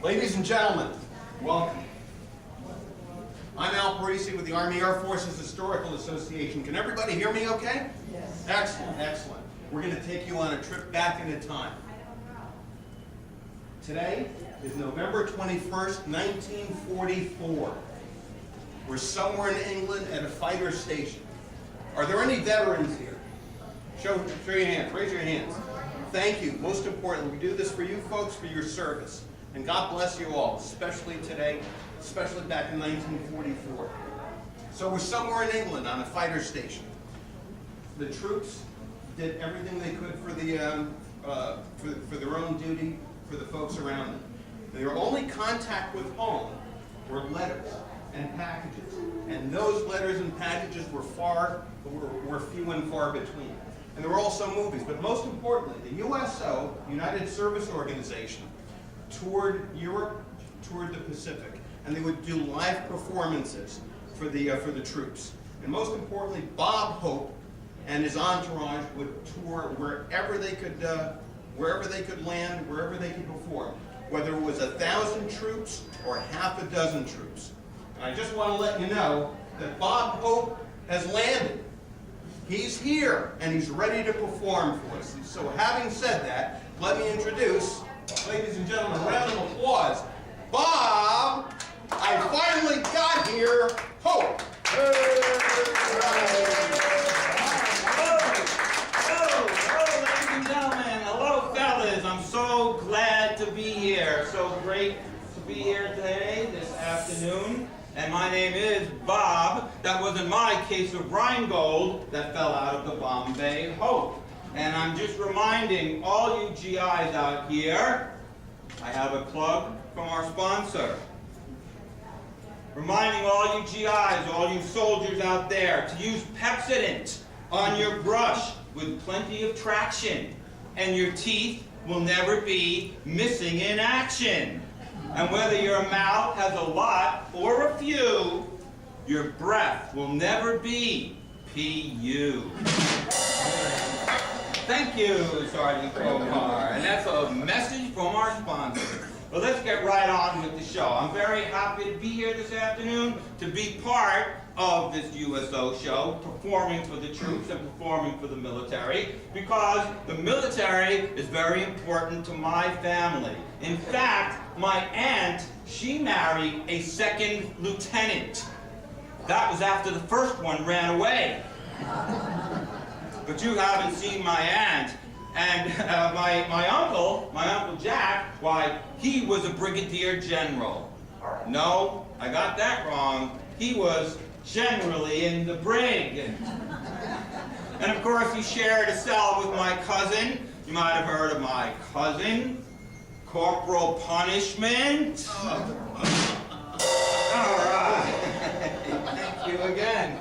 Ladies and gentlemen, welcome. I'm Parisi with the Army Air Forces Historical Association. Can everybody hear me okay? Yes. Excellent, excellent. We're going to take you on a trip back in time. Today is November 21st, 1944. We're somewhere in England at a fighter station. Are there any veterans here? Show your hands, raise your hands. Thank you. Most importantly, we do this for you folks, for your service. And God bless you all, especially today, especially back in 1944. So we're somewhere in England on a fighter station. The troops did everything they could for their own duty, for the folks around them. Their only contact with home were letters and packages. And those letters and packages were few and far between. And there were also movies. But most importantly, the USO, United Service Organization, toured Europe, toured the Pacific, and they would do live performances for the troops. And most importantly, Bob Hope and his entourage would tour wherever they could land, wherever they could perform, whether it was 1,000 troops or half a dozen troops. And I just want to let you know that Bob Hope has landed. He's here and he's ready to perform for us. So having said that, let me introduce, ladies and gentlemen, a round of applause. Bob, I finally got here, Hope. Hello, ladies and gentlemen. Hello, fellas. I'm so glad to be here. So great to be here today, this afternoon. And my name is Bob. That wasn't my case of Rheingold that fell out of the Bombay Hope. And I'm just reminding all you GIs out here, I have a plug from our sponsor. Reminding all you GIs, all you soldiers out there, to use Pepsodent on your brush with plenty of traction. And your teeth will never be missing in action. And whether your mouth has a lot or a few, your breath will never be PU. Thank you, Sergeant Komar. And that's a message from our sponsor. Well, let's get right on with the show. I'm very happy to be here this afternoon to be part of this USO show, performing for the troops and performing for the military, because the military is very important to my family. In fact, my aunt, she married a second lieutenant. That was after the first one ran away. But you haven't seen my aunt. And my uncle Jack, why, he was a brigadier general. No, I got that wrong. He was generally in the brig. And of course, he shared a cell with my cousin. You might have heard of my cousin, Corporal Punishment. All right. Thank you again,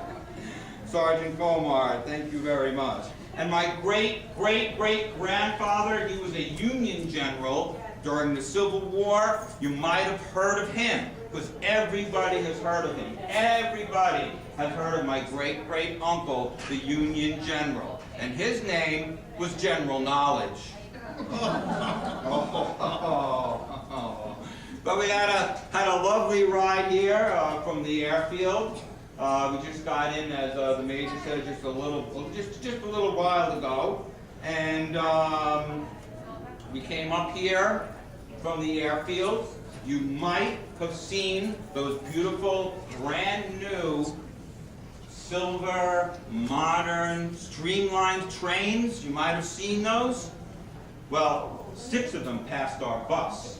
Sergeant Komar. Thank you very much. And my great-great-great-grandfather, he was a Union general during the Civil War. You might have heard of him, because everybody has heard of him. Everybody has heard of my great-great-uncle, the Union general. And his name was General Knowledge. But we had a lovely ride here from the airfield. We just got in, as the major said, just a little while ago, and we came up here from the airfield. You might have seen those beautiful, brand new, silver, modern, streamlined trains. You might have seen those. Well, 6 of them passed our bus.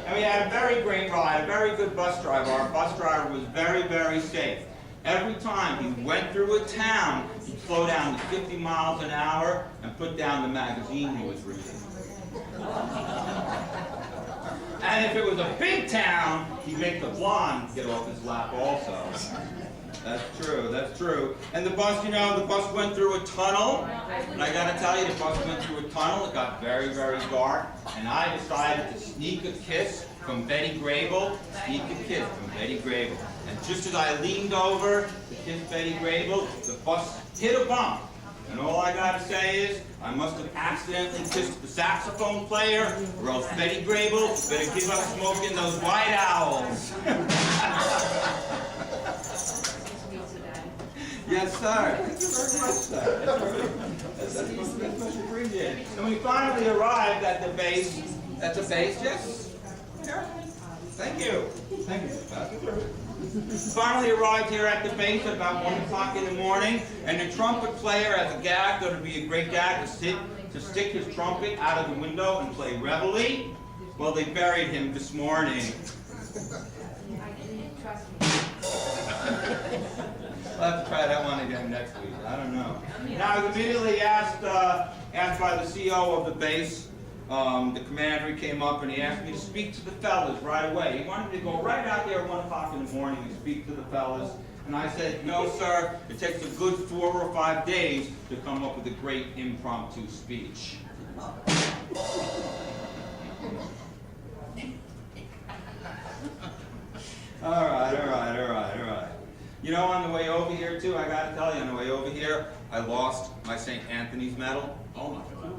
And we had a very great ride, a very good bus driver. Our bus driver was very, very safe. Every time he went through a town, he'd slow down to 50 miles an hour and put down the magazine he was reading. And if it was a big town, he'd make the blonde get off his lap also. That's true, that's true. And the bus, you know, the bus went through a tunnel. And I gotta tell you, the bus went through a tunnel. It got very, very dark. And I decided to sneak a kiss from Betty Grable. Sneak a kiss from Betty Grable. And just as I leaned over to kiss Betty Grable, the bus hit a bump. And all I gotta say is, I must have accidentally kissed the saxophone player, or else Betty Grable better give up smoking those white owls. Yes, sir. Thank you very much, sir. That's much appreciated. And we finally arrived at the base. At the base, yes? Here. Thank you. Thank you. Finally arrived here at the base at about 1 o'clock in the morning, and the trumpet player, as a gag, thought it would be a great gag to stick his trumpet out of the window and play reveille. Well, they buried him this morning. We'll have to try that one again next week. I don't know. Now, I was immediately asked by the CO of the base. The commander came up and he asked me to speak to the fellas right away. He wanted me to go right out there at 1 o'clock in the morning and speak to the fellas. And I said, no, sir. It takes a good 4 or 5 days to come up with a great impromptu speech. All right. You know, on the way over here, too, I got to tell you, on the way over here, I lost my St. Anthony's medal. Oh, my God.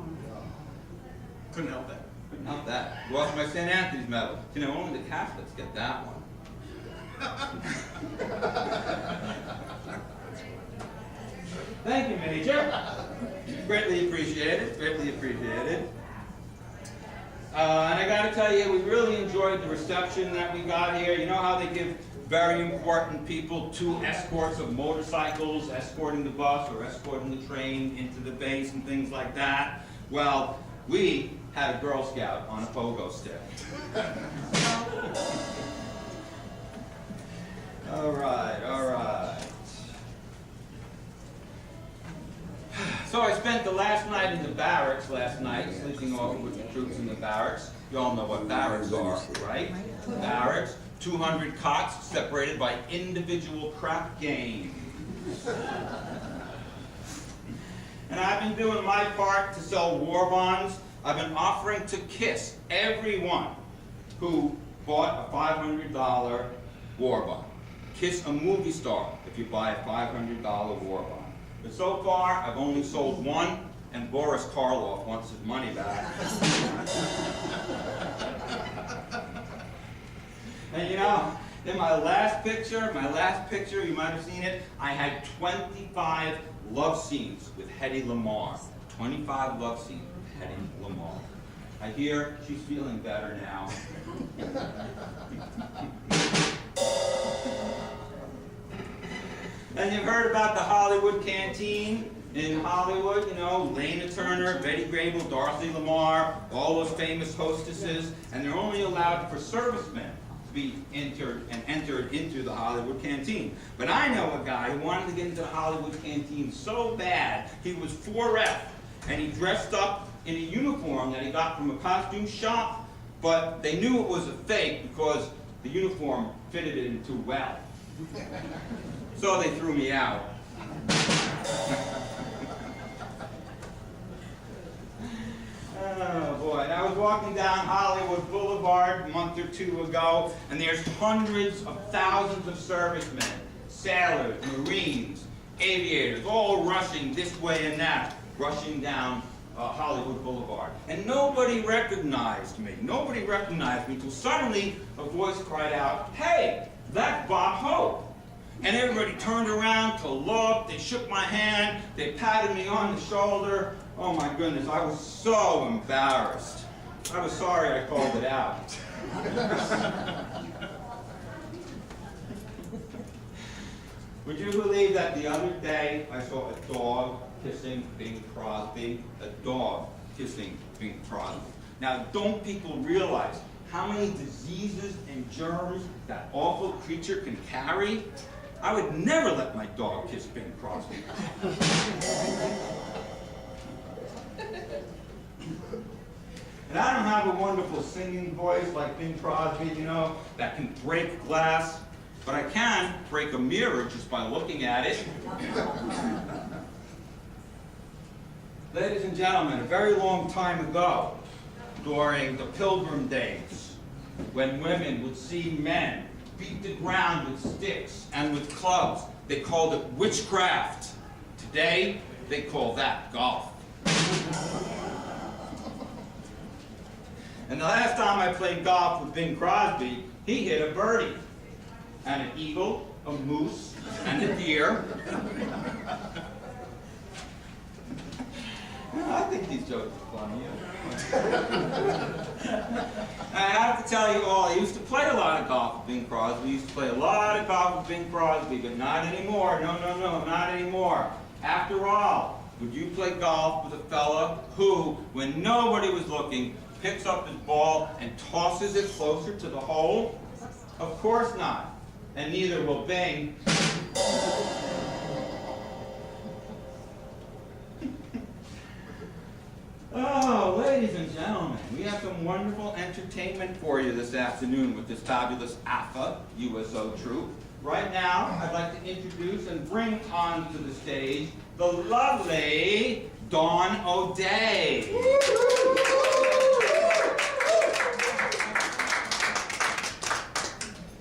Couldn't help that. Couldn't help that. Lost my St. Anthony's medal. You know, only the Catholics get that one. Thank you, Major. Greatly appreciated. Greatly appreciated. And I got to tell you, we really enjoyed the reception that we got here. You know how they give very important people 2 escorts of motorcycles, escorting the bus or escorting the train into the base and things like that? Well, we had a Girl Scout on a pogo stick. All right. So I spent the last night in the barracks last night, sleeping over with the troops in the barracks. You all know what barracks are, right? Barracks, 200 cots separated by individual crap games. And I've been doing my part to sell war bonds. I've been offering to kiss everyone who bought a $500 war bond. Kiss a movie star if you buy a $500 war bond. But so far, I've only sold one, and Boris Karloff wants his money back. And you know, in my last picture, you might have seen it, I had 25 love scenes with Hedy Lamarr. 25 love scenes with Hedy Lamarr. I hear she's feeling better now. And you've heard about the Hollywood Canteen in Hollywood, you know, Lena Turner, Betty Grable, Dorothy Lamarr, all those famous hostesses, and they're only allowed for servicemen to be entered into the Hollywood Canteen. But I know a guy who wanted to get into the Hollywood Canteen so bad, he was 4F, and he dressed up in a uniform that he got from a costume shop, but they knew it was a fake because the uniform fitted him too well. So they threw me out. Oh boy, and I was walking down Hollywood Boulevard a month or 2 ago, and there's hundreds of thousands of servicemen, sailors, Marines, aviators, all rushing this way and that, rushing down Hollywood Boulevard. And nobody recognized me. Nobody recognized me until suddenly a voice cried out, "Hey, that's Bob Hope." And everybody turned around to look, they shook my hand, they patted me on the shoulder. Oh my goodness, I was so embarrassed. I was sorry I called it out. Would you believe that the other day I saw a dog kissing Bing Crosby? A dog kissing Bing Crosby. Now, don't people realize how many diseases and germs that awful creature can carry? I would never let my dog kiss Bing Crosby. And I don't have a wonderful singing voice like Bing Crosby, you know, that can break glass, but I can break a mirror just by looking at it. Ladies and gentlemen, a very long time ago, during the Pilgrim days, when women would see men beat the ground with sticks and with clubs, they called it witchcraft. Today, They call that golf. And the last time I played golf with Bing Crosby, he hit a birdie, and an eagle, a moose, and a deer. I think these jokes are funny. I have to tell you all, I used to play a lot of golf with Bing Crosby. I used to play a lot of golf with Bing Crosby, but not anymore. No, not anymore. After all, would you play golf with a fella who, when nobody was looking, picks up his ball and tosses it closer to the hole? Of course not. And neither will Bing. Oh, ladies and gentlemen, we have some wonderful entertainment for you this afternoon with this fabulous AAFHA USO troupe. Right now, I'd like to introduce and bring onto the stage the lovely Dawn O'Day.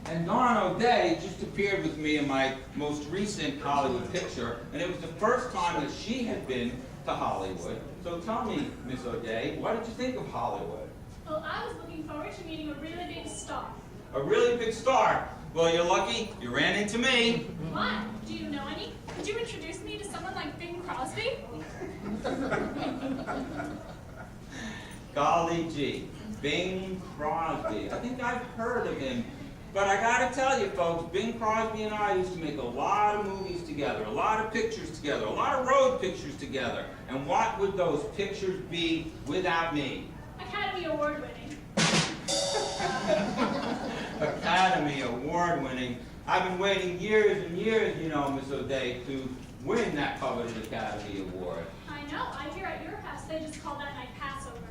And Dawn O'Day just appeared with me in my most recent Hollywood picture, and it was the first time that she had been to Hollywood. So tell me, Miss O'Day, what did you think of Hollywood? Well, I was looking forward to meeting a really big star. A really big star? Well, you're lucky you ran into me. Why? Do you know any? Could you introduce me to someone like Bing Crosby? Golly gee, Bing Crosby. I think I've heard of him. But I gotta tell you folks, Bing Crosby and I used to make a lot of movies together, a lot of pictures together, a lot of road pictures together. And what would those pictures be without me? Academy Award winning. Academy Award winning. I've been waiting years and years, you know, Miss O'Day, to win that coveted Academy Award. I know. I hear at your house they just call that night Passover.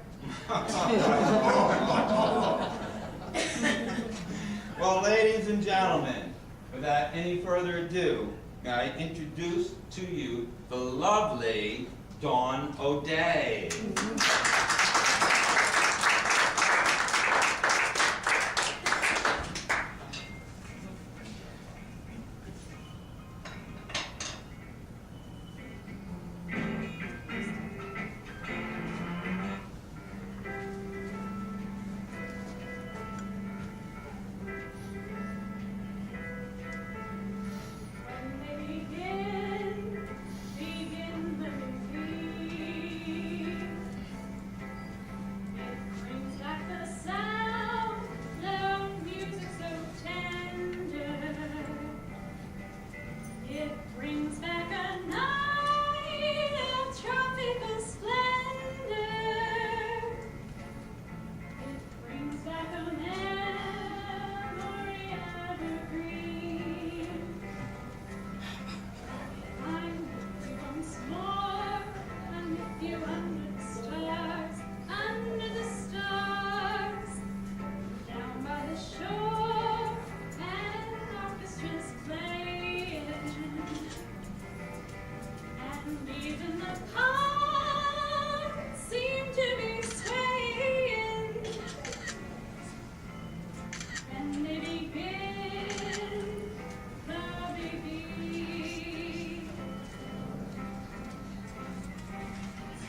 Well, ladies and gentlemen, without any further ado, I introduce to you the lovely Dawn O'Day.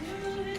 To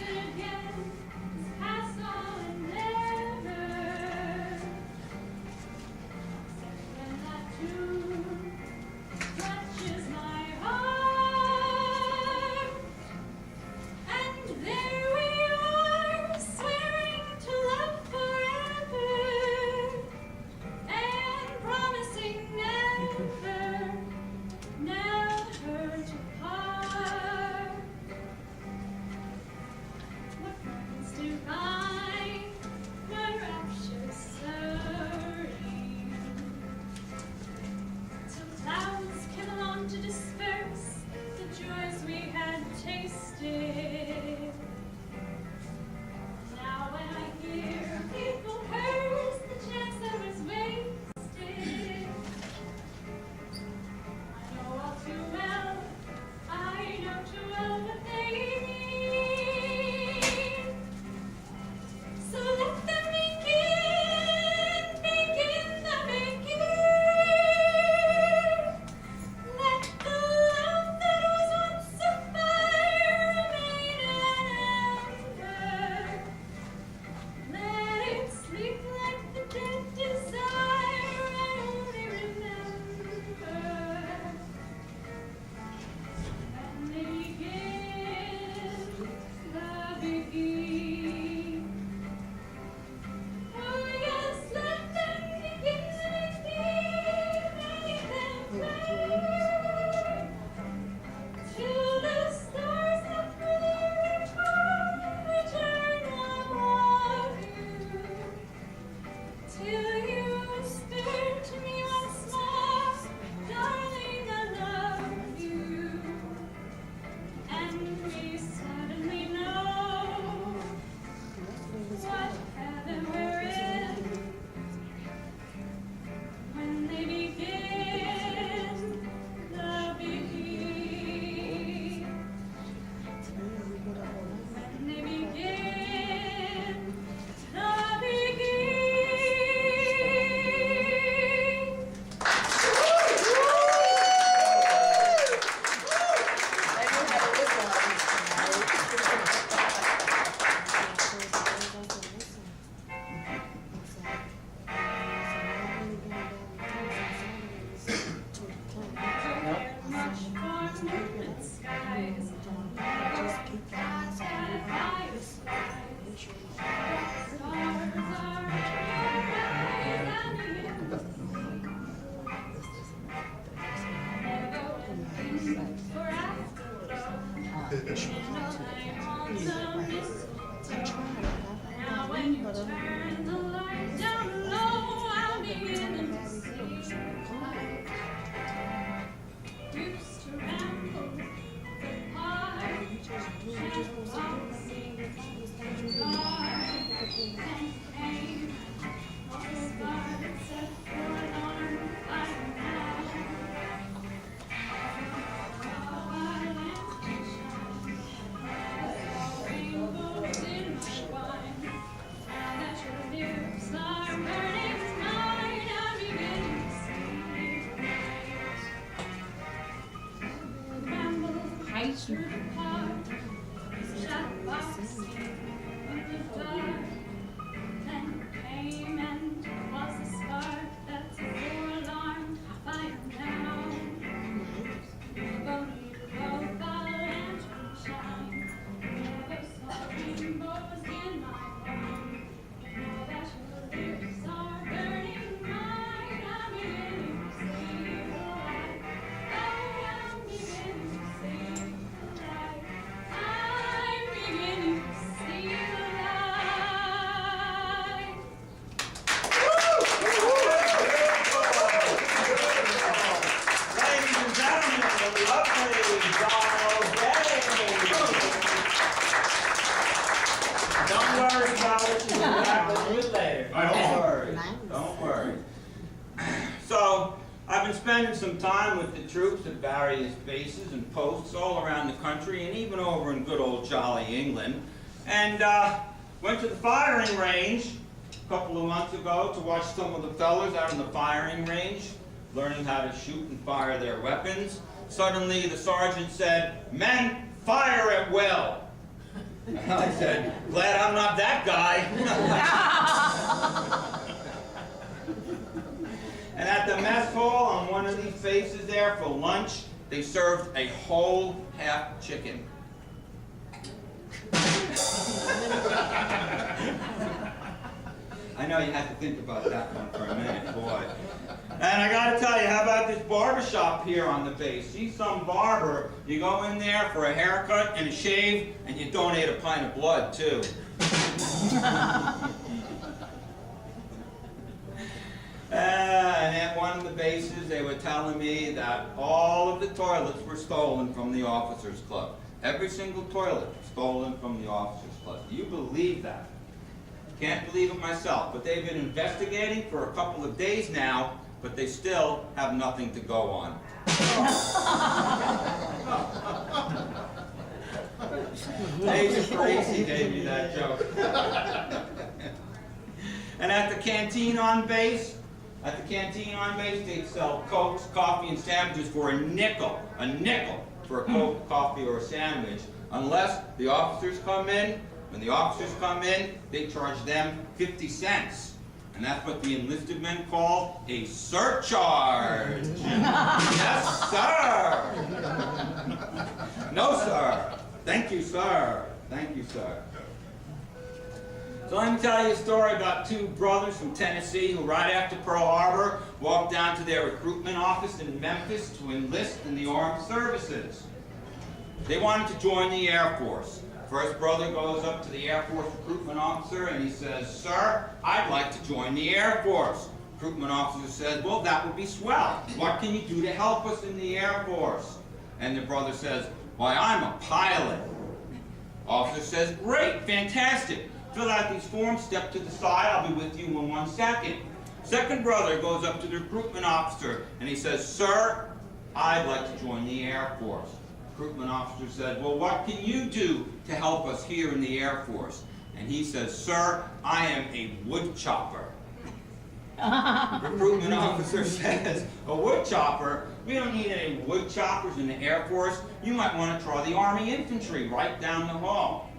Now when you turn the light down low, I'll begin to see light. Used to ramble the park, and walk the dark, and came on the sparks set forlorn fire now. Rainbows in my wine. Now that your lips are burning mine, I'm beginning to see light. Ramble through the park, shadow boxing in the dark. Then came and was the spark that's a forlorn fire now. Go by lantern shine. Never saw rainbows in my wine. Now that your lips are burning mine, I'm beginning to see the light. Oh, I'm beginning to see the light. I'm beginning to see the light. Ladies and gentlemen, the lovely Donald Day. Don't worry about it. We'll be back with you later. Don't worry. Don't worry. So, I've been spending some time with the troops at various bases and posts all around the country and even over in good old jolly England. And went to the firing range a couple of months ago to watch some of the fellas out on the firing range learning how to shoot and fire their weapons. Suddenly the sergeant said, "Men, fire at will." And I said, "Glad I'm not that guy." And at the mess hall on one of these bases there for lunch, they served a whole half chicken. I know you had to think about that one for a minute, boy. And I gotta tell you, how about this barber shop here on the base? She's some barber. You go in there for a haircut and a shave, and you donate a pint of blood, too. And at one of the bases, they were telling me that all of the toilets were stolen from the officers' club. Every single toilet stolen from the officers' club. Do you believe that? Can't believe it myself, but they've been investigating for a couple of days now, but they still have nothing to go on. Agent Parisi gave me that joke. And at the canteen on base, they sell Cokes, coffee, and sandwiches for a nickel for a Coke, coffee, or a sandwich, unless the officers come in. When the officers come in, they charge them 50 cents. And that's what the enlisted men call a surcharge. Yes, sir. No, sir. Thank you, sir. Thank you, sir. So let me tell you a story about two brothers from Tennessee who right after Pearl Harbor walked down to their recruitment office in Memphis to enlist in the armed services. They wanted to join the Air Force. First brother goes up to the Air Force recruitment officer and he says, "Sir, I'd like to join the Air Force." Recruitment officer says, "Well, that would be swell. What can you do to help us in the Air Force?" And the brother says, "Why, I'm a pilot." Officer says, "Great, fantastic. Fill out these forms, step to the side, I'll be with you in 1 second." Second brother goes up to the recruitment officer and he says, "Sir, I'd like to join the Air Force." Recruitment officer said, "Well, what can you do to help us here in the Air Force?" And he says, "Sir, I am a wood chopper." Recruitment officer says, "A wood chopper? We don't need any wood choppers in the Air Force. You might want to try the Army Infantry right down the hall."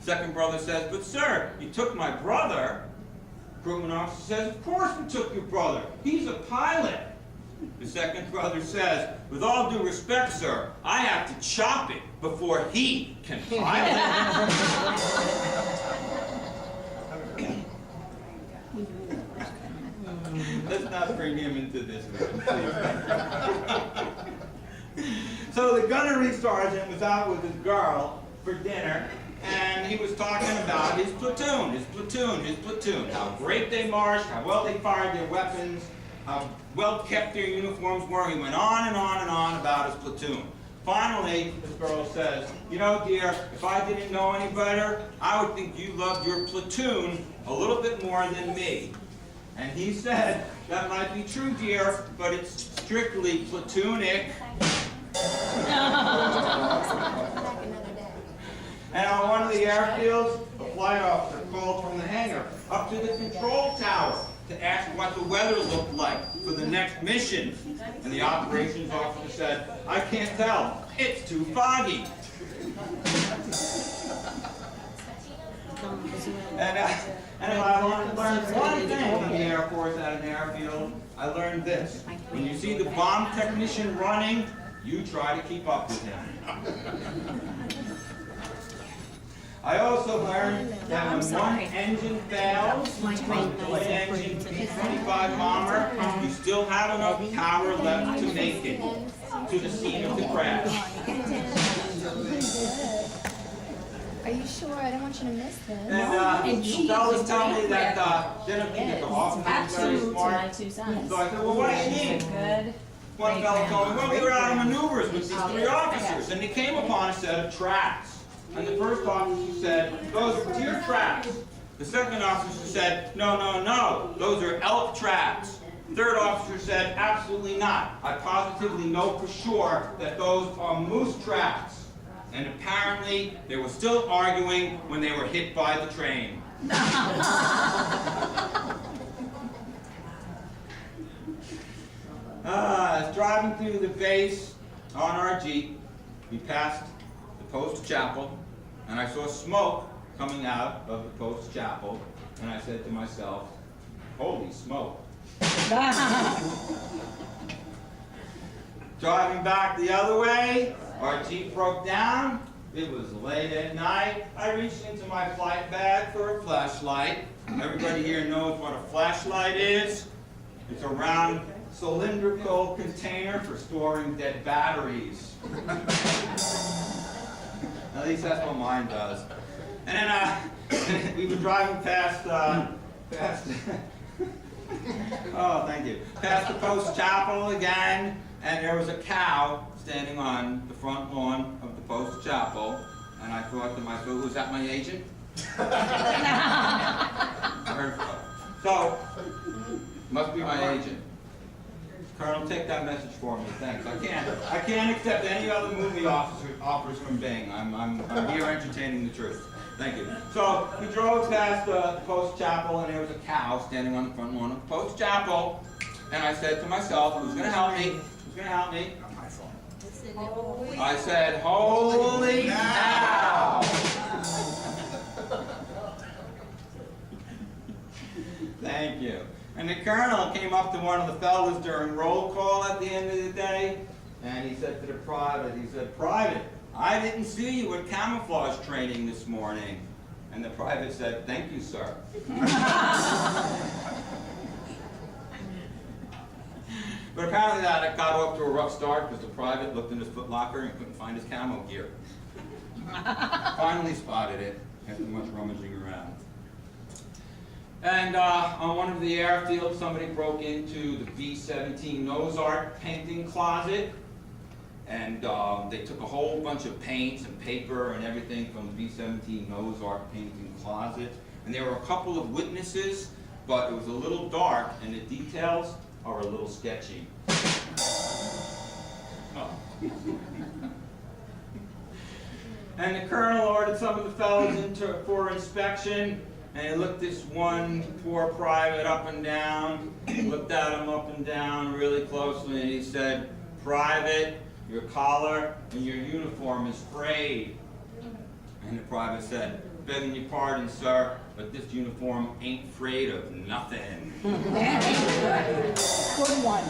Second brother says, "But sir, you took my brother." Recruitment officer says, "Of course we took your brother. He's a pilot." The second brother says, "With all due respect, sir, I have to chop it before he can pilot." this one. So the gunnery sergeant was out with his girl for dinner, and he was talking about his platoon, how great they marched, how well they fired their weapons, how well kept their uniforms were. He went on and on and on about his platoon. Finally, this girl says, you know, dear, if I didn't know any better, I would think you loved your platoon a little bit more than me. And he said, that might be true, dear, but it's strictly platonic. And on one of the airfields, a flight officer called from the hangar up to the control tower to ask what the weather looked like for the next mission. And the operations officer said, I can't tell, it's too foggy. And if I want to learn one thing from the Air Force at an airfield, I learned this. When you see the bomb technician running, you try to keep up with him. I also learned that when one engine fails, on the twin-engine B-25 bomber, you still have enough power left to make it to the scene of the crash. Are you sure? I don't want you to miss this. And fellas tell me that they don't think that the officers are very smart. So I said, well, what do you mean? One fellow told me, well, we were out of maneuvers with these three officers, and they came upon a set of tracks. And the first officer said, those are deer tracks. The second officer said, no, no, no, those are elk tracks. The third officer said, absolutely not. I positively know for sure that those are moose tracks. And apparently, they were still arguing when they were hit by the train. As driving through the base on our Jeep, we passed the post chapel, and I saw smoke coming out of the post chapel, and I said to myself, holy smoke. Driving back the other way, our Jeep broke down. It was late at night. I reached into my flight bag for a flashlight. Everybody here knows what a flashlight is. It's a round cylindrical container for storing dead batteries. At least that's what mine does. And then we were driving past oh, thank you. Past the post chapel again, and there was a cow standing on the front lawn of the post chapel, and I thought to myself, was that my agent? I heard so, must be my agent. Colonel, take that message for me, thanks. I can't accept any other movie offers from Bing. I'm here entertaining the truth. Thank you. So we drove past the post chapel, and there was a cow standing on the front lawn of the post chapel, and I said to myself, who's going to help me? Who's going to help me? I said, holy cow! Thank you. And the colonel came up to one of the fellas during roll call at the end of the day, and he said to the private, he said, Private, I didn't see you at camouflage training this morning. And the private said, thank you, sir. But apparently that got off to a rough start because the private looked in his footlocker and couldn't find his camo gear. Finally spotted it after much rummaging around. And on one of the airfields, somebody broke into the B-17 nose art painting closet, and they took a whole bunch of paints and paper and everything from the B-17 nose art painting closet. And there were a couple of witnesses, but it was a little dark, and the details are a little sketchy. Oh. And the colonel ordered some of the fellows for inspection, and he looked this one poor private up and down, looked at him up and down really closely, and he said, Private, your collar and your uniform is frayed. And the private said, begging your pardon, sir, but this uniform ain't frayed of nothing. Good one.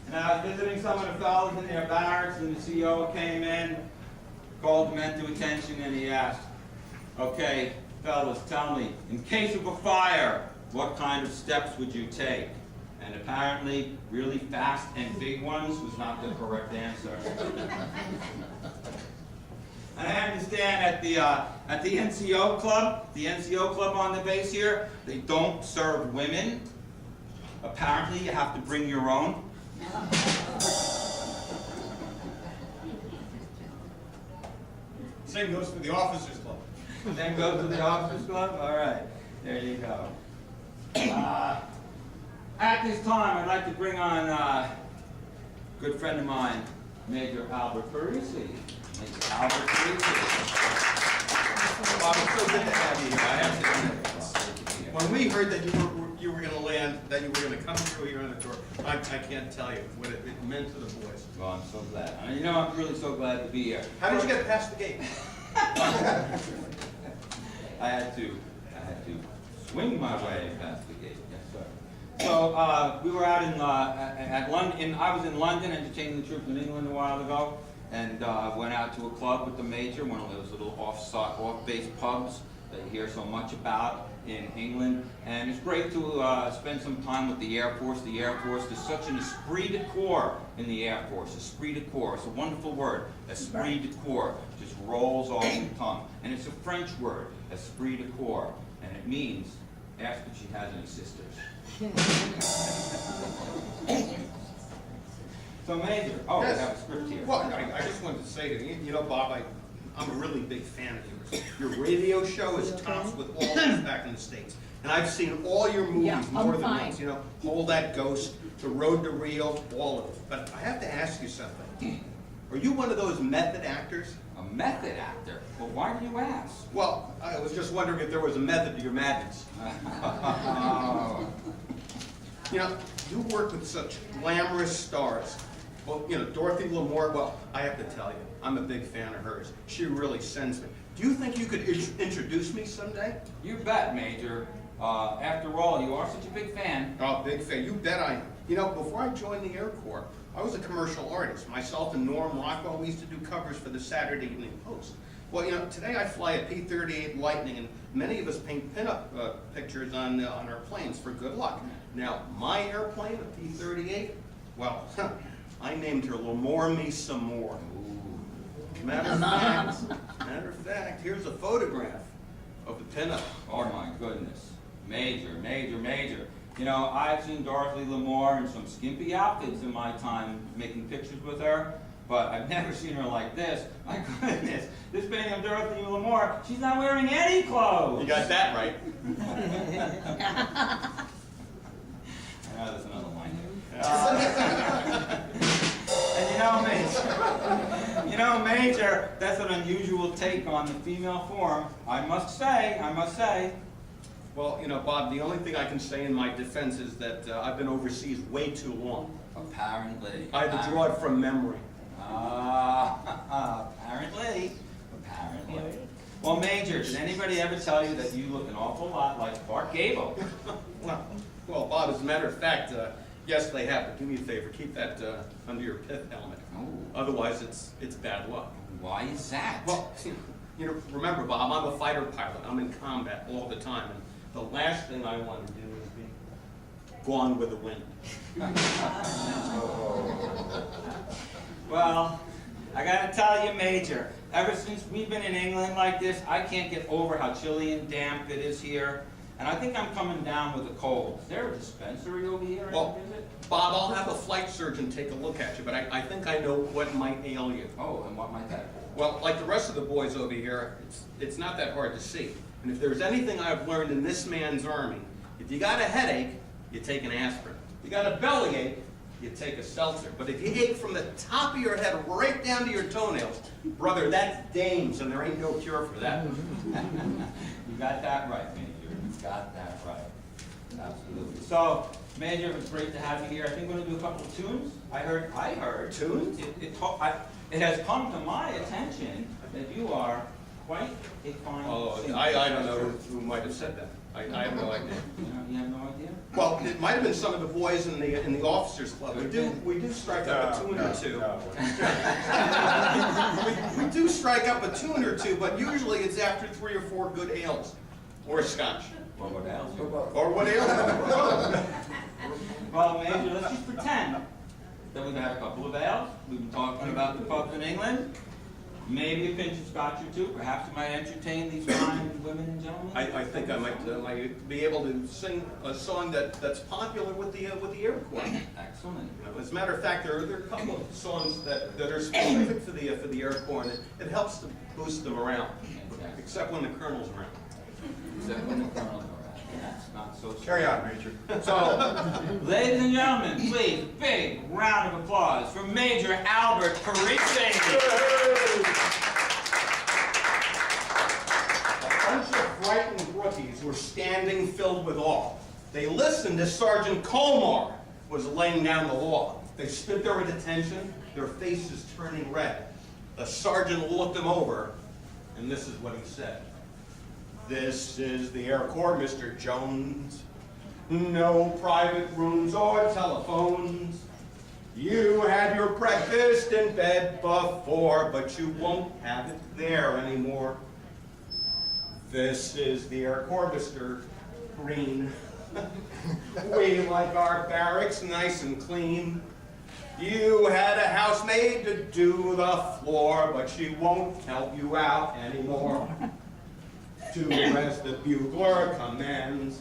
And I was visiting some of the fellows in their barracks, and the CO came in, called the men to attention, and he asked, okay, fellas, tell me, in case of a fire, what kind of steps would you take? And apparently, really fast and big ones was not the correct answer. And I understand at the NCO club on the base here, they don't serve women. Apparently, you have to bring your own. Same goes for the officers club. Then go to the officers club? All right, there you go. At this time, I'd like to bring on a good friend of mine, Major Albert Parisi. Major Albert Parisi. Bob, it's so good to have you here. I have to admit, when we heard that you were going to land, that you were going to come through here on the tour, I can't tell you what it meant to the boys. Well, I'm so glad. You know, I'm really so glad to be here. How did you get past the gate? I had to swing my way past the gate. Yes, sir. So we were out in at London. I was in London entertaining the troops in England a while ago, and went out to a club with the major, one of those little off-base pubs that you hear so much about in England. And it's great to spend some time with the Air Force. The Air Force is such an esprit de corps in the Air Force. Esprit de corps. It's a wonderful word. Esprit de corps just rolls off the tongue, and it's a French word. Esprit de corps, and it means ask if she has any sisters. So Major, Yes. we have a script here. Well, I just wanted to say to you, you know, Bob, I'm a really big fan of yours. Your radio show is tops with all of us back in the States. And I've seen all your movies Yeah, more I'm than fine. once. You know, Hold That Ghost, The Road to Rio, all of it. But I have to ask you something. Are you one of those method actors? A method actor? Well, why do you ask? Well, I was just wondering if there was a method to your madness. You know, you work with such glamorous stars. Well, you know, Dorothy Lamour, well, I have to tell you, I'm a big fan of hers. She really sends me. Do you think you could introduce me someday? You bet, Major. After all, you are such a big fan. Oh, big fan. You bet I am. You know, before I joined the Air Corps, I was a commercial artist. Myself and Norm Rockwell, we used to do covers for the Saturday Evening Post. Well, you know, today I fly a P-38 Lightning, and many of us paint pinup pictures on our planes for good luck. Now, my airplane, a P-38, well, I named her Lamour Me Some More. Matter of fact, here's a photograph of the pinup. Oh my goodness. Major, Major, Major. You know, I've seen Dorothy Lamour in some skimpy outfits in my time making pictures with her, but I've never seen her like this. My goodness, this painting of Dorothy Lamour, she's not wearing any clothes. You got that right. I know there's another line here. And you know, Major, that's an unusual take on the female form. I must say. Well, you know, Bob, the only thing I can say in my defense is that I've been overseas way too long. Apparently. I had to draw it from memory. Apparently. Well, Major, did anybody ever tell you that you look an awful lot like Clark Gable? Well, Bob, as a matter of fact, yes, they have. But do me a favor, keep that under your pith helmet. Ooh. Otherwise, it's bad luck. Why is that? Well, you know, remember, Bob, I'm a fighter pilot. I'm in combat all the time, and the last thing I want to do is be gone with the wind. Well, I gotta tell you, Major, ever since we've been in England like this, I can't get over how chilly and damp it is here. And I think I'm coming down with a cold. Is there a dispensary over here? Well, Bob, I'll have a flight surgeon take a look at you, but I think I know what might ail you. Oh, and what might that be? Well, like the rest of the boys over here, it's not that hard to see. And if there's anything I've learned in this man's army, if you got a headache, you take an aspirin. You got a bellyache, you take a seltzer. But if you ache from the top of your head right down to your toenails, brother, that's dames, and there ain't no cure for that. You got that right, Major. You got that right. Absolutely. So, Major, it was great to have you here. I think we're going to do a couple of tunes. I heard. Tunes? It has come to my attention that you are quite a fine singer. I don't know who might have said that. I have no idea. You have no idea? Well, it might have been some of the boys in the officers club. We do strike up a tune or two. We do strike up a tune or two, but usually it's after 3 or 4 good ales. or scotch? Or what else? Or what else? Well, Major, let's just pretend that we've had a couple of ales. We've been talking about the pubs in England. Maybe a pinch of scotch or two. Perhaps you might entertain these fine women and gentlemen. I think I might be able to sing a song that's popular with the Air Corps. Excellent. As a matter of fact, there are a couple of songs that are specific for the Air Corps, and it helps to boost them around, except when the Colonel's around. Except when the Colonel's around. That's not so Carry on, Major. So, ladies and gentlemen, please, big round of applause for Major Albert Parisi. A bunch of frightened rookies were standing filled with awe. They listened as Sergeant Komar was laying down the law. They stood there at attention, their faces turning red. The sergeant looked them over, and this is what he said. This is the Air Corps, Mr. Jones. No private rooms or telephones. You had your breakfast in bed before, but you won't have it there anymore. This is the Air Corps, Mr. Green. We like our barracks nice and clean. You had a housemaid to do the floor, but she won't help you out anymore. Do as the bugler commands.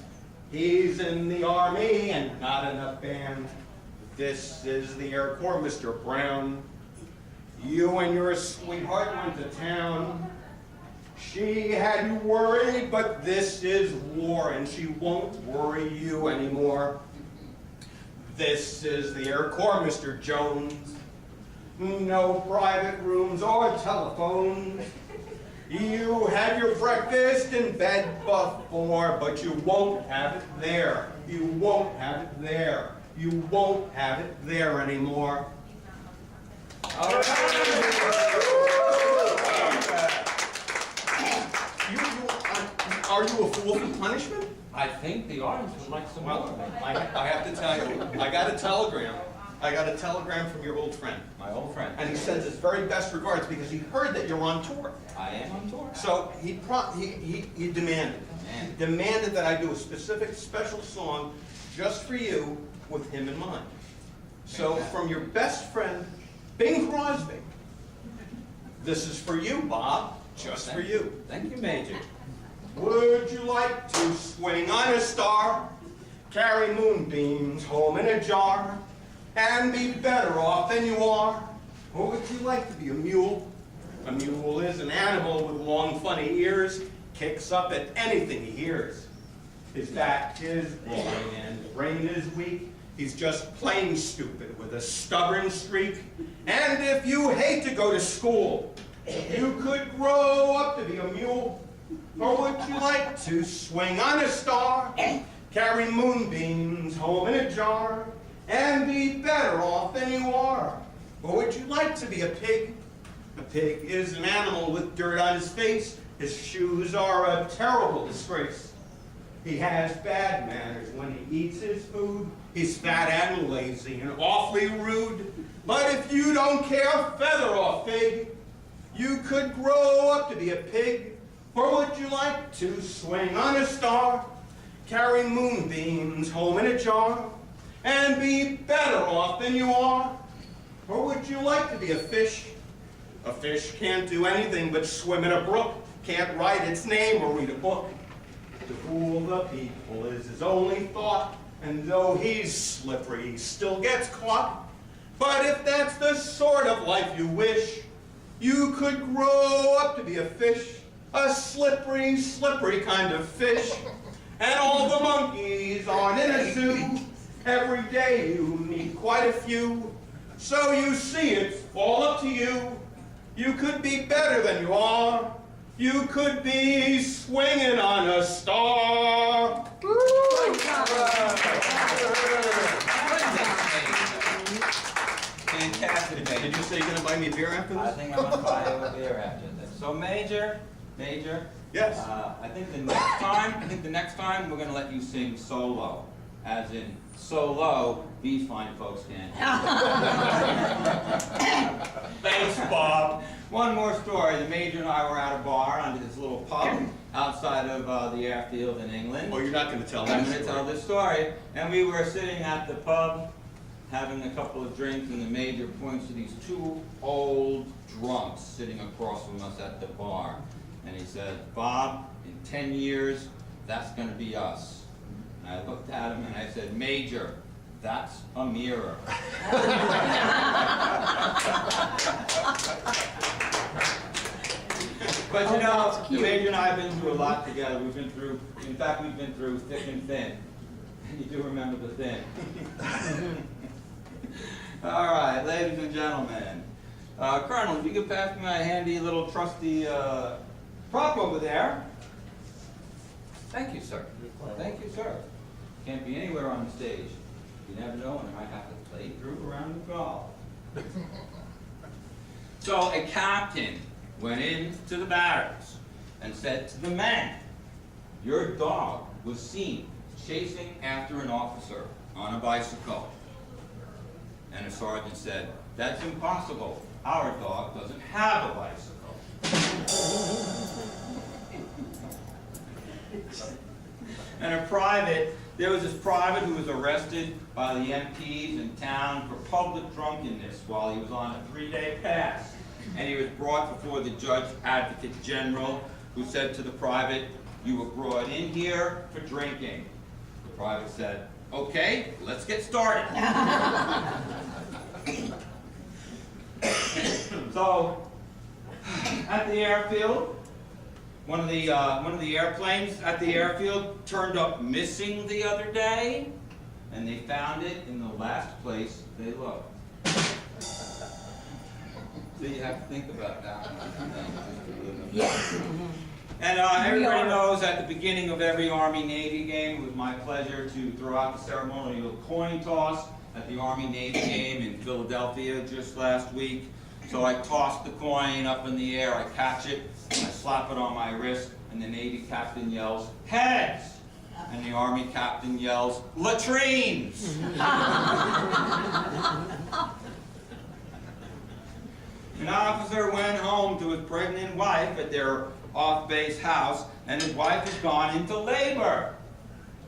He's in the army and not in a band. This is the Air Corps, Mr. Brown. You and your sweetheart went to town. She had you worried, but this is war, and she won't worry you anymore. This is the Air Corps, Mr. Jones. No private rooms or telephones. You had your breakfast in bed before, but you won't have it there. You won't have it there. You won't have it there anymore. All right. Are you a fool for punishment? I think the audience would like some Well, more. I have to tell you, I got a telegram. I got a telegram from your old friend. My old friend. And he sends his very best regards because he heard that you're on tour. I am on tour. So he demanded that I do a specific special song just for you with him in mind. So from your best friend, Bing Crosby, this is for you, Bob, just for you. Thank you, Major. Would you like to swing on a star, carry moonbeams home in a jar, and be better off than you are? Or would you like to be a mule? A mule is an animal with long, funny ears, kicks up at anything he hears. His back is boring and his brain is weak. He's just plain stupid with a stubborn streak. And if you hate to go to school, you could grow up to be a mule. Or would you like to swing on a star, carry moonbeams home in a jar, and be better off than you are? Or would you like to be a pig? A pig is an animal with dirt on his face. His shoes are a terrible disgrace. He has bad manners when he eats his food. He's fat and lazy and awfully rude. But if you don't care feather or fig, you could grow up to be a pig. Or would you like to swing on a star, carry moonbeams home in a jar, and be better off than you are? Or would you like to be a fish? A fish can't do anything but swim in a brook, can't write its name or read a book. To fool the people is his only thought, and though he's slippery, he still gets caught. But if that's the sort of life you wish, you could grow up to be a fish, a slippery, slippery kind of fish. And all the monkeys aren't in a zoo. Every day you meet quite a few. So you see, it's all up to you. You could be better than you are. You could be swinging on a star. Fantastic, Major. Did you say you're going to buy me a beer after I this? think I'm going to buy you a beer after this. So, Major, Yes. I think the next time we're going to let you sing solo, as in so low these fine folks can't. Thanks, Bob. One more story. The Major and I were at a bar under this little pub, outside of the airfield in England. Oh, you're not going to tell I'm that going to tell story. this story. And we were sitting at the pub, having a couple of drinks, and the major points to these two old drunks sitting across from us at the bar. And he said, "Bob, in 10 years, that's going to be us." And I looked at him and I said, "Major, that's a mirror." But you know, the Major and I have been through a lot together. We've been through, in fact, we've been through thick and thin. You do remember the thin. All right, ladies and gentlemen. Colonel, if you could pass me my handy little trusty prop over there. Thank you, sir. Thank you, sir. Can't be anywhere on the stage. You never know when I might have to play through around the golf. So a captain went into the barracks and said to the men, "Your dog was seen chasing after an officer on a bicycle." And a sergeant said, "That's impossible. Our dog doesn't have a bicycle." And there was this private who was arrested by the MPs in town for public drunkenness while he was on a 3-day pass. And he was brought before the Judge Advocate General, who said to the private, "You were brought in here for drinking." The private said, "Okay, let's get started." So, at the airfield, one of the airplanes at the airfield turned up missing the other day, and they found it in the last place they looked. So you have to think about that. Yes. And everybody knows at the beginning of every Army-Navy game, it was my pleasure to throw out the ceremonial coin toss at the Army-Navy game in Philadelphia just last week. So I toss the coin up in the air, I catch it, I slap it on my wrist, and the Navy captain yells, "Heads!" And the Army captain yells, "Latrines!" An officer went home to his pregnant wife at their off-base house, and his wife has gone into labor.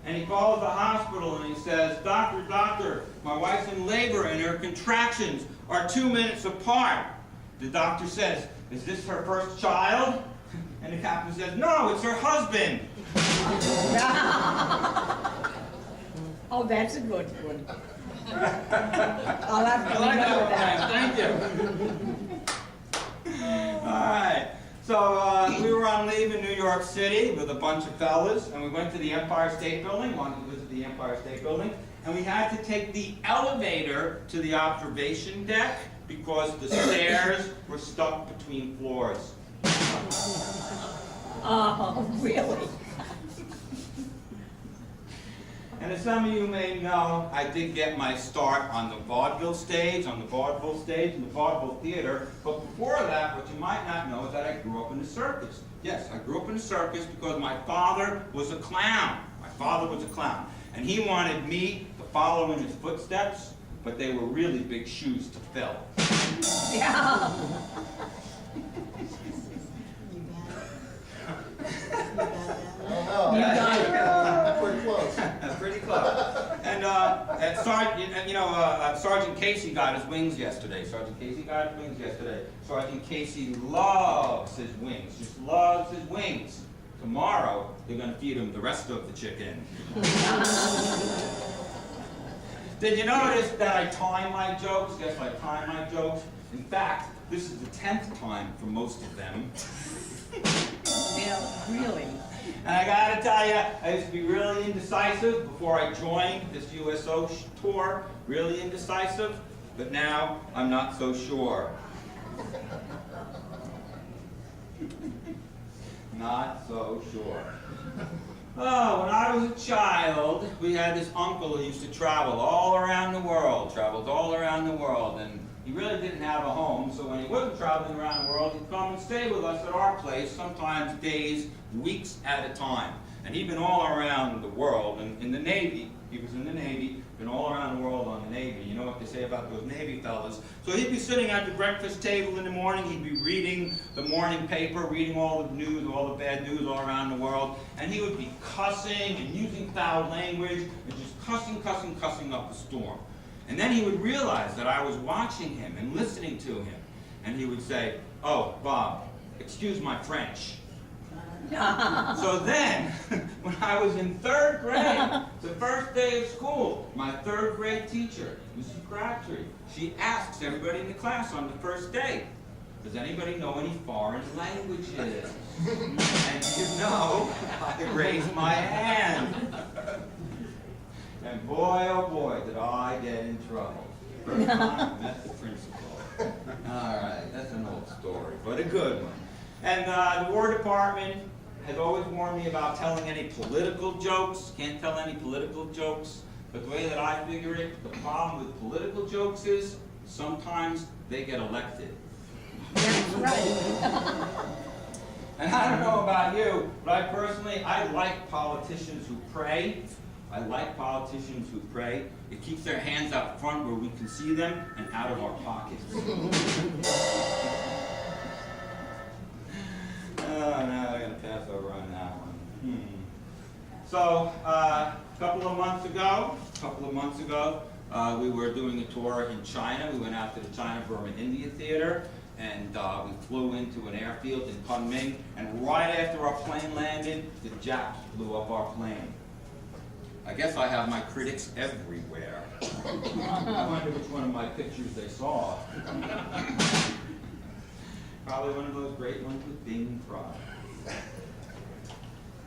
And he calls the hospital and he says, "Doctor, doctor, my wife's in labor and her contractions are 2 minutes apart." The doctor says, "Is this her first child?" And the captain says, "No, it's her husband." Oh, that's a good one. I'll have to I like remember that that. one, thank you. All right, so we were on leave in New York City with a bunch of fellas, and we went to the Empire State Building, wanted to visit the Empire State Building, and we had to take the elevator to the observation deck because the stairs were stuck between floors. Oh, really? And as some of you may know, I did get my start on the vaudeville stage, in the vaudeville theater. But before that, what you might not know is that I grew up in a circus. Yes, I grew up in a circus because my father was a clown. My father was a clown. And he wanted me to follow in his footsteps, but they were really big shoes to fill. Yeah. You got it. Pretty close. Pretty close. And Sergeant Casey got his wings yesterday. Sergeant Casey loves his wings, just loves his wings. Tomorrow, they're going to feed him the rest of the chicken. Did you notice that I time my jokes? Yes, I time my jokes. In fact, this is the 10th time for most of them. Yeah, really. And I gotta tell you, I used to be really indecisive before I joined this USO tour, really indecisive, but now I'm not so sure. Not so sure. Oh, when I was a child, we had this uncle who used to traveled all around the world, and he really didn't have a home, so when he wasn't traveling around the world, he'd come and stay with us at our place, sometimes days, weeks at a time. And he'd been all around the world, and in the Navy, he was in the Navy, been all around the world on the Navy. You know what they say about those Navy fellas. So he'd be sitting at the breakfast table in the morning, he'd be reading the morning paper, reading all the news, all the bad news all around the world, and he would be cussing and using foul language, and just cussing up a storm. And then he would realize that I was watching him and listening to him, and he would say, "Oh, Bob, excuse my French." So then, when I was in 3rd grade, the first day of school, my 3rd grade teacher, Mrs. Crabtree, she asks everybody in the class on the first day, "Does anybody know any foreign languages?" And you know, I raised my hand. And boy, oh boy, did I get in trouble. First time I met the principal. All right, that's an old story, but a good one. And the War Department has always warned me about telling any political jokes. Can't tell any political jokes. But the way that I figure it, the problem with political jokes is sometimes they get elected. That's right. And I don't know about you, but I like politicians who pray. I like politicians who pray. It keeps their hands out front where we can see them and out of our pockets. Oh, no, I'm going to pass over on that one. So, a couple of months ago, we were doing a tour in China. We went out to the China-Burma India Theater, and we flew into an airfield in Kunming, and right after our plane landed, the Japs blew up our plane. I guess I have my critics everywhere. I wonder which one of my pictures they saw. Probably one of those great ones with Bing Crosby.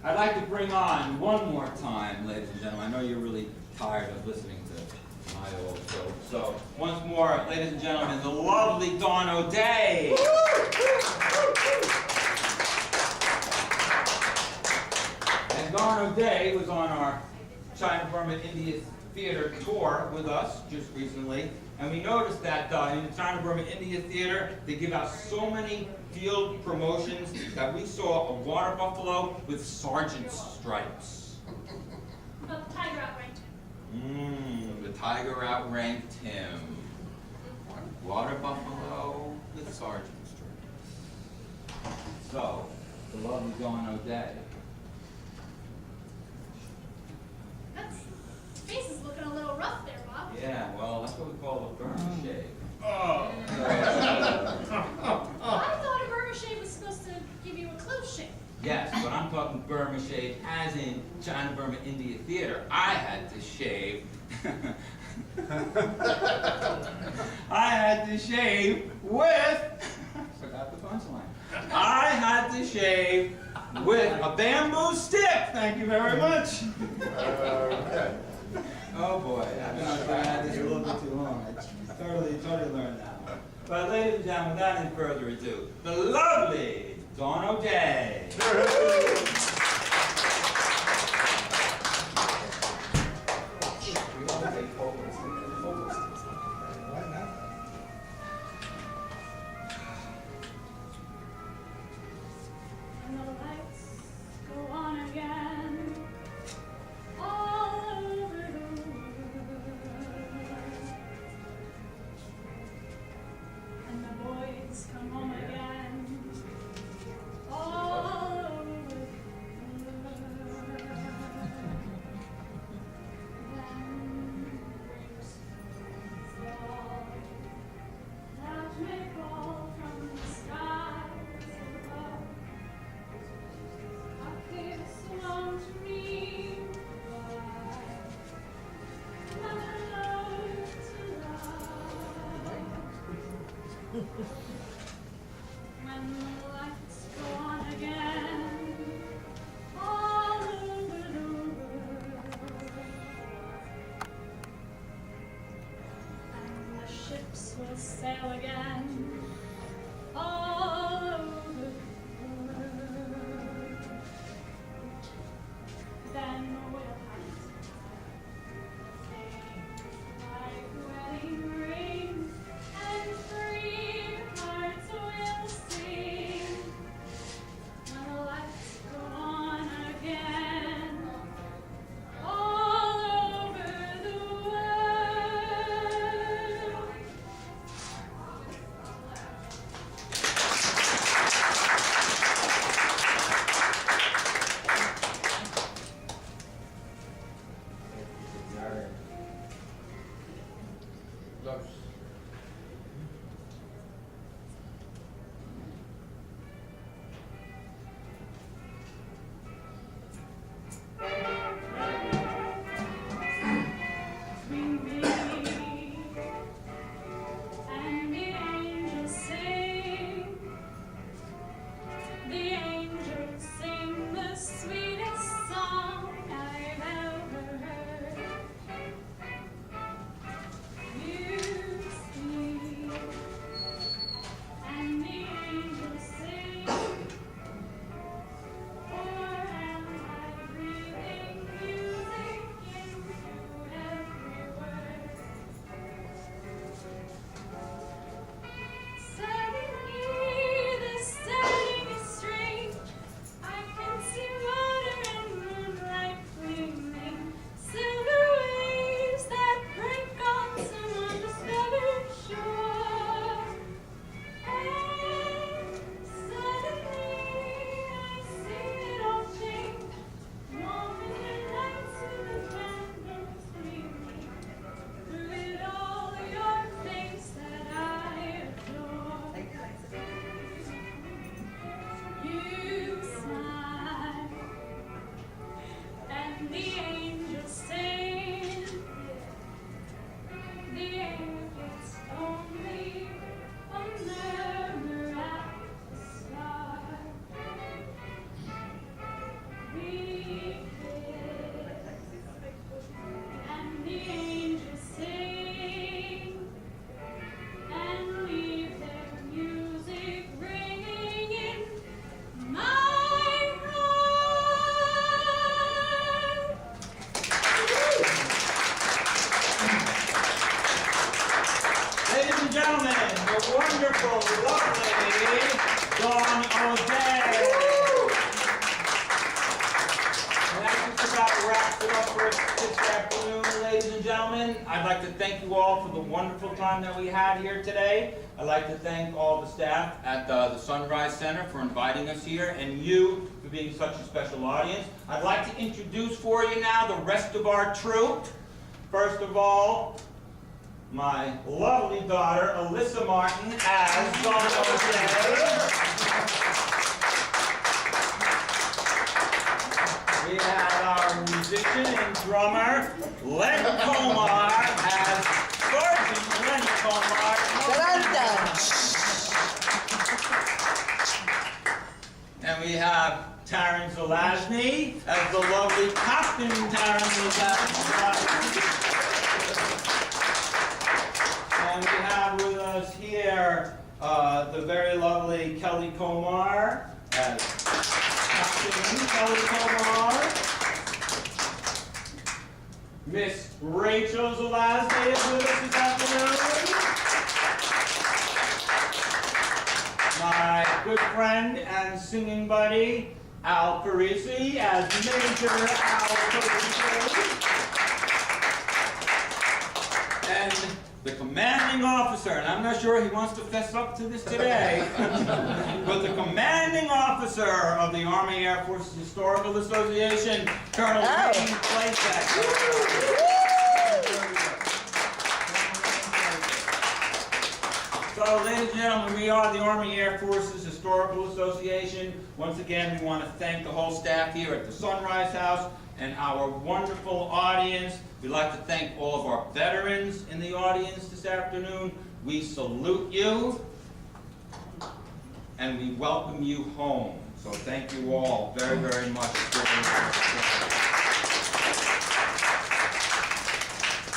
I'd like to bring on one more time, ladies and gentlemen. I know you're really tired of listening to my old show. So once more, ladies and gentlemen, the lovely Dawn O'Day. And Dawn O'Day was on our China-Burma India Theater tour with us just recently, and we noticed that in the China-Burma India Theater, they give out so many field promotions that we saw a water buffalo with sergeant's stripes. But the tiger outranked him. The tiger outranked him. Water buffalo with sergeant's stripes. So, the lovely Dawn O'Day. Face is looking a little rough there, Bob. Yeah, well, that's what we call a Burma shave. Oh. I thought a Burma shave was supposed to give you a close shave. Yes, but I'm talking Burma shave as in China-Burma India Theater. I had to shave. I had to shave with, I forgot the punchline. I had to shave with a bamboo stick. Thank you very much. Oh boy, I've been at this a little bit too long. I totally learned that one. But ladies and gentlemen, without any further ado, the lovely Dawn O'Day. And the lights go on again, all over the world. And the boys come home again, all over the world. Then grapes fall, that may fall from the skies above. A kiss won't mean goodbye, but a love to love. When the lights go on again, all over the world, and the ships will sail again, all over the world. Then we'll have like wedding rings, and free hearts will sing when the lights go on again. like to thank you all for the wonderful time that we had here today. I'd like to thank all the staff at the Sunrise Center for inviting us here, and you for being such a special audience. I'd like to introduce for you now the rest of our troupe. First of all, my lovely daughter, Alyssa Martin, as Squadronaires. We have our musician and drummer, Len Komar, as Sergeant Len Komar. And we have Taryn Zelesny as the lovely Captain Taryn Zelesny. And we have with us here the very lovely Kelly Komar as Captain Kelly Komar. Miss Rachel Zelesny is with us this afternoon. My good friend and singing buddy, Parisi, as Major Parisi. And the commanding officer, and I'm not sure he wants to fess up to this today, but the commanding officer of the Army Air Forces Historical Association, Colonel Placek. So, ladies and gentlemen, we are the Army Air Forces Historical Association. Once again, we want to thank the whole staff here at the Sunrise House and our wonderful audience. We'd like to thank all of our veterans in the audience this afternoon. We salute you, and we welcome you home. So thank you all very, very much for being here.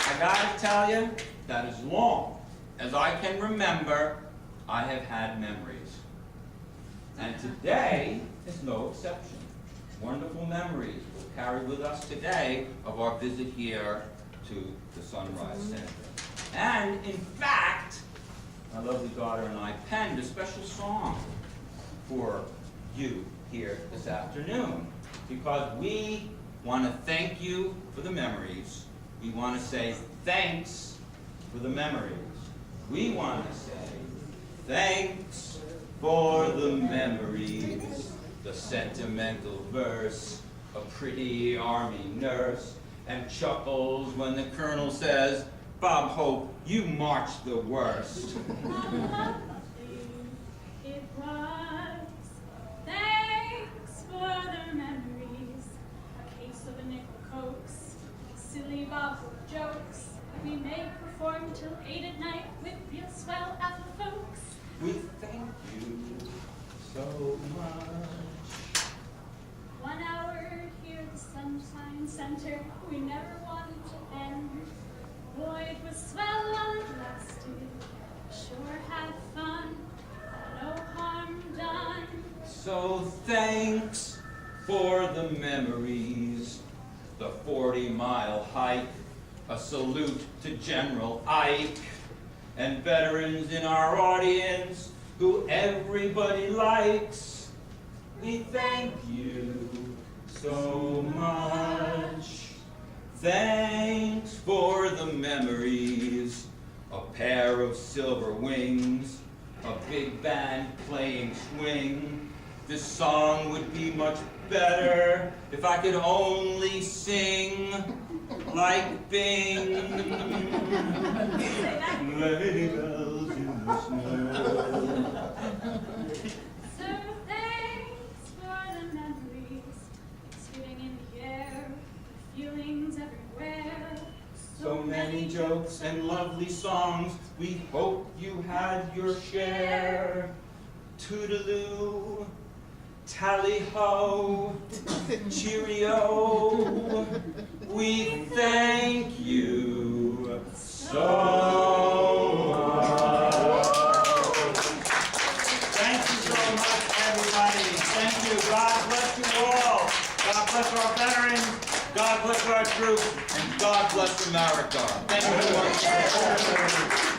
I gotta tell you that as long as I can remember, I have had memories. And today is no exception. Wonderful memories we'll carry with us today of our visit here to the Sunrise Center. And in fact, my lovely daughter and I penned a special song for you here this afternoon because we want to thank you for the memories. We want to say thanks for the memories. We want to say thanks for the memories, the sentimental verse, a pretty army nurse, and chuckles when the colonel says, Bob Hope, you marched the worst. It was thanks for the memories, a case of a nickel cokes, silly Bob Hope jokes. We may perform till 8 at night with real swell alpha folks. We thank you so much. 1 hour here at the Sunshine Center, we never wanted to end. Boy, it was swell while it lasted. Sure had fun, no harm done. So thanks for the memories, the 40-mile hike, a salute to General Ike, and veterans in our audience who everybody likes. We thank you so much. Thanks for the memories, a pair of silver wings, a big band playing swing. This song would be much better if I could only sing like Bing. Sleigh bells in the snow. So thanks for the memories, it's feeling in the air, feelings everywhere. So many jokes and lovely songs, we hope you had your share. Toodaloo, tally-ho, cheerio, we thank you so much. Thank you so much, everybody. Thank you. God bless you all. God bless our veterans. God bless our troops. And God bless America. Thank you very much.